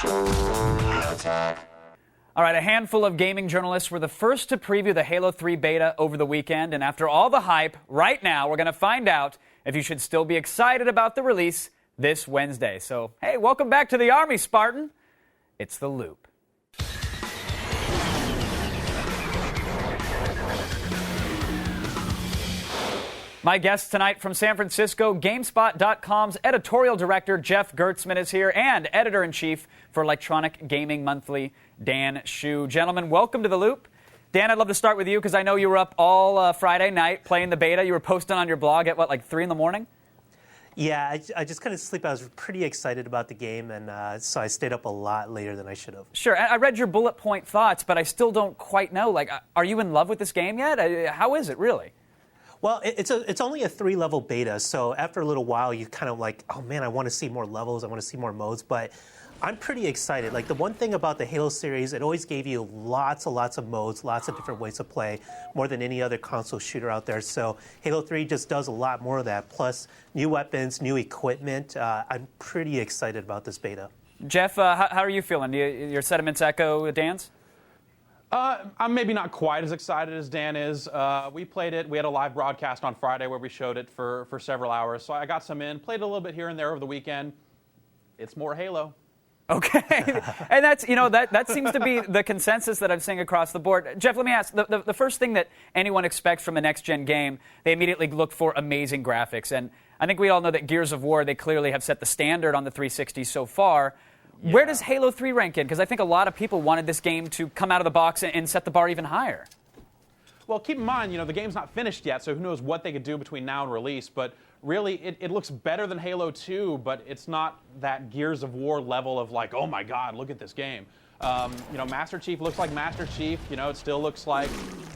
All right, a handful of gaming journalists were the first to preview the Halo 3 beta over the weekend, and after all the hype, right now we're going to find out if you should still be excited about the release this Wednesday. So, hey, welcome back to the Army, Spartan. It's The Loop. My guest tonight from San Francisco, Gamespot.com's editorial director, Jeff Gertsman, is here, and editor-in-chief for Electronic Gaming Monthly, Dan Shu. Gentlemen, welcome to The Loop. Dan, I'd love to start with you because I know you were up all Friday night playing the beta. You were posting on your blog at, like 3 in the morning? Yeah, I just couldn't sleep. I was pretty excited about the game, and so I stayed up a lot later than I should have. Sure. I read your bullet point thoughts, but I still don't quite know. Like, are you in love with this game yet? How is it, really? Well, it's only a 3-level beta, so after a little while, you kind of like, oh man, I want to see more levels, I want to see more modes, but I'm pretty excited. Like, the one thing about the Halo series, it always gave you lots and lots of modes, lots of different ways to play, more than any other console shooter out there. So Halo 3 just does a lot more of that, plus new weapons, new equipment. I'm pretty excited about this beta. Jeff, how are you feeling? Your sentiments echo Dan's? I'm maybe not quite as excited as Dan is. We played it. We had a live broadcast on Friday where we showed it for several hours. So I got some in, played a little bit here and there over the weekend. It's more Halo. Okay. And that's, that seems to be the consensus that I'm seeing across the board. Jeff, let me ask, the first thing that anyone expects from a next-gen game, they immediately look for amazing graphics. And I think we all know that Gears of War, they clearly have set the standard on the 360 so far. Yeah. Where does Halo 3 rank in? Because I think a lot of people wanted this game to come out of the box and set the bar even higher. Well, keep in mind, the game's not finished yet, so who knows what they could do between now and release. But really, it looks better than Halo 2, but it's not that Gears of War level of like, oh my God, look at this game. Master Chief looks like Master Chief. It still looks like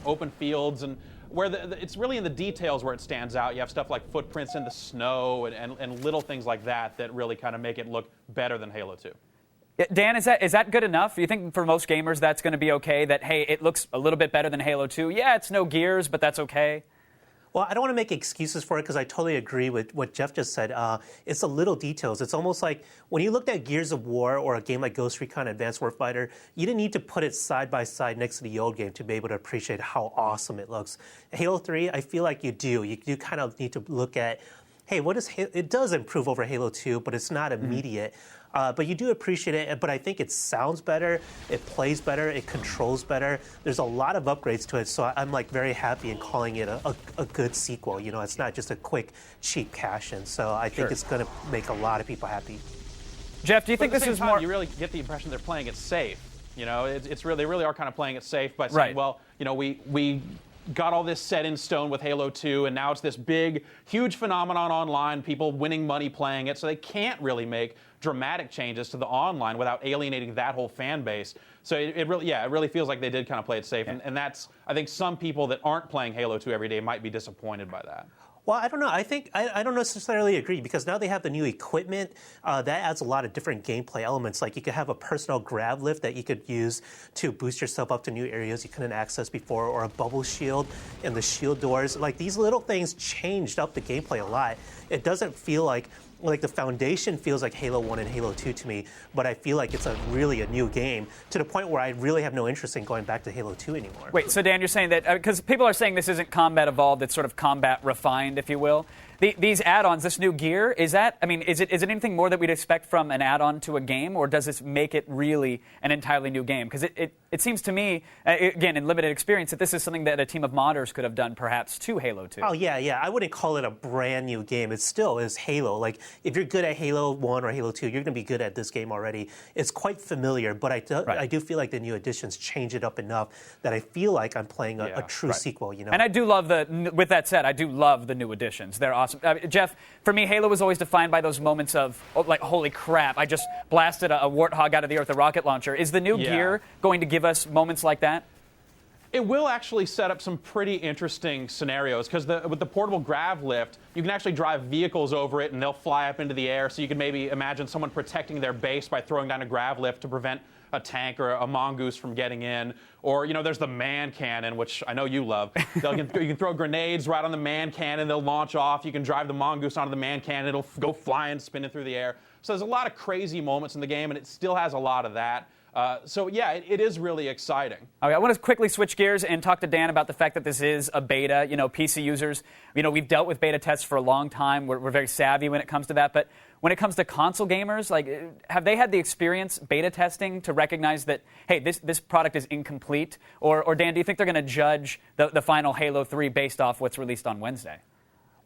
open fields, and where it's really in the details where it stands out. You have stuff like footprints in the snow and little things like that really kind of make it look better than Halo 2. Dan, is that good enough? Do you think for most gamers that's going to be okay, that, hey, it looks a little bit better than Halo 2? Yeah, it's no Gears, but that's okay. Well, I don't want to make excuses for it because I totally agree with what Jeff just said. It's the little details. It's almost like when you looked at Gears of War or a game like Ghost Recon Advanced Warfighter, you didn't need to put it side by side next to the old game to be able to appreciate how awesome it looks. Halo 3, I feel like you do. You kind of need to look at, hey, what is it does improve over Halo 2, but it's not immediate. But you do appreciate it, but I think it sounds better, it plays better, it controls better. There's a lot of upgrades to it, so I'm like very happy in calling it a good sequel. It's not just a quick, cheap cash-in. So I think it's going to make a lot of people happy. Jeff, do you think this is more? You really get the impression they're playing it safe. They really are kind of playing it safe by saying, well, we got all this set in stone with Halo 2, and now it's this big, huge phenomenon online, people winning money playing it, so they can't really make dramatic changes to the online without alienating that whole fan base. So it really feels like they did kind of play it safe, and that's, I think some people that aren't playing Halo 2 every day might be disappointed by that. Well, I don't know. I think I don't necessarily agree because now they have the new equipment. That adds a lot of different gameplay elements. Like you could have a personal grab lift that you could use to boost yourself up to new areas you couldn't access before, or a bubble shield and the shield doors. Like these little things changed up the gameplay a lot. It doesn't feel like the foundation feels like Halo 1 and Halo 2 to me, but I feel like it's really a new game to the point where I really have no interest in going back to Halo 2 anymore. Wait, so Dan, you're saying that, because people are saying this isn't combat evolved, it's sort of combat refined, if you will. These add-ons, this new gear, is it anything more that we'd expect from an add-on to a game, or does this make it really an entirely new game? Because it seems to me, again, in limited experience, that this is something that a team of modders could have done perhaps to Halo 2. Oh, yeah. I wouldn't call it a brand new game. It still is Halo. Like, if you're good at Halo 1 or Halo 2, you're going to be good at this game already. It's quite familiar, but I do feel like the new additions change it up enough that I feel like I'm playing a true sequel, And I do love with that said, I do love the new additions. They're awesome. Jeff, for me, Halo was always defined by those moments of, like, holy crap, I just blasted a warthog out of the earth with a rocket launcher. Is the new gear going to give us moments like that? It will actually set up some pretty interesting scenarios because with the portable grav lift, you can actually drive vehicles over it and they'll fly up into the air. So you can maybe imagine someone protecting their base by throwing down a grav lift to prevent a tank or a mongoose from getting in. Or, there's the man cannon, which I know you love. You can throw grenades right on the man cannon. They'll launch off. You can drive the mongoose onto the man cannon. It'll go flying, spinning through the air. So there's a lot of crazy moments in the game, and it still has a lot of that. It is really exciting. Okay, I want to quickly switch gears and talk to Dan about the fact that this is a beta. PC users, we've dealt with beta tests for a long time. We're very savvy when it comes to that. But when it comes to console gamers, have they had the experience beta testing to recognize that, hey, this product is incomplete? Or Dan, do you think they're going to judge the final Halo 3 based off what's released on Wednesday?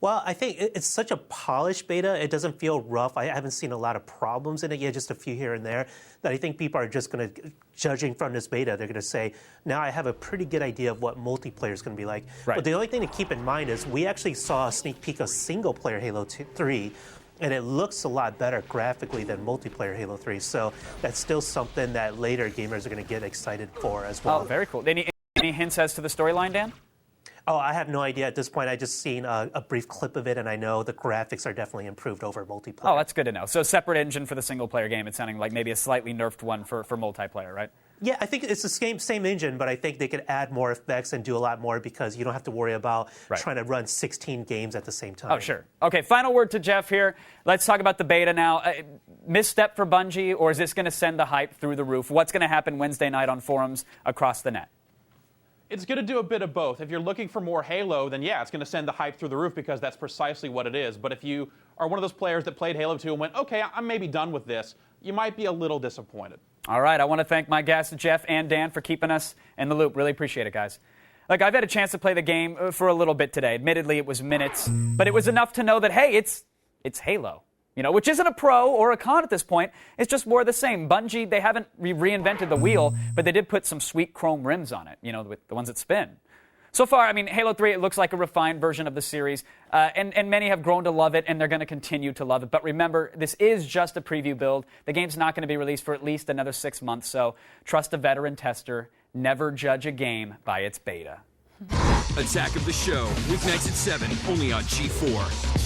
Well, I think it's such a polished beta. It doesn't feel rough. I haven't seen a lot of problems in it yet, just a few here and there, that I think people are just going to, judging from this beta, they're going to say, now I have a pretty good idea of what multiplayer is going to be like. Right. But the only thing to keep in mind is we actually saw a sneak peek of single-player Halo 3, and it looks a lot better graphically than multiplayer Halo 3. So that's still something that later gamers are going to get excited for as well. Oh, very cool. Any hints as to the storyline, Dan? Oh, I have no idea at this point. I just seen a brief clip of it, and I know the graphics are definitely improved over multiplayer. Oh, that's good to know. So separate engine for the single-player game. It's sounding like maybe a slightly nerfed one for multiplayer, right? Yeah, I think it's the same engine, but I think they could add more effects and do a lot more because you don't have to worry about trying to run 16 games at the same time. Oh, sure. Okay, final word to Jeff here. Let's talk about the beta now. Misstep for Bungie, or is this going to send the hype through the roof? What's going to happen Wednesday night on forums across the net? It's going to do a bit of both. If you're looking for more Halo, then yeah, it's going to send the hype through the roof because that's precisely what it is. But if you are one of those players that played Halo 2 and went, okay, I'm maybe done with this, you might be a little disappointed. All right, I want to thank my guests, Jeff and Dan, for keeping us in the loop. Really appreciate it, guys. Look, I've had a chance to play the game for a little bit today. Admittedly, it was minutes, but it was enough to know that, hey, it's Halo. Which isn't a pro or a con at this point. It's just more of the same. Bungie, they haven't reinvented the wheel, but they did put some sweet chrome rims on it, with the ones that spin. So far, Halo 3, it looks like a refined version of the series, and many have grown to love it, and they're going to continue to love it. But remember, this is just a preview build. The game's not going to be released for at least another 6 months, so trust a veteran tester. Never judge a game by its beta. Attack of the Show, weeknights at 7, only on G4.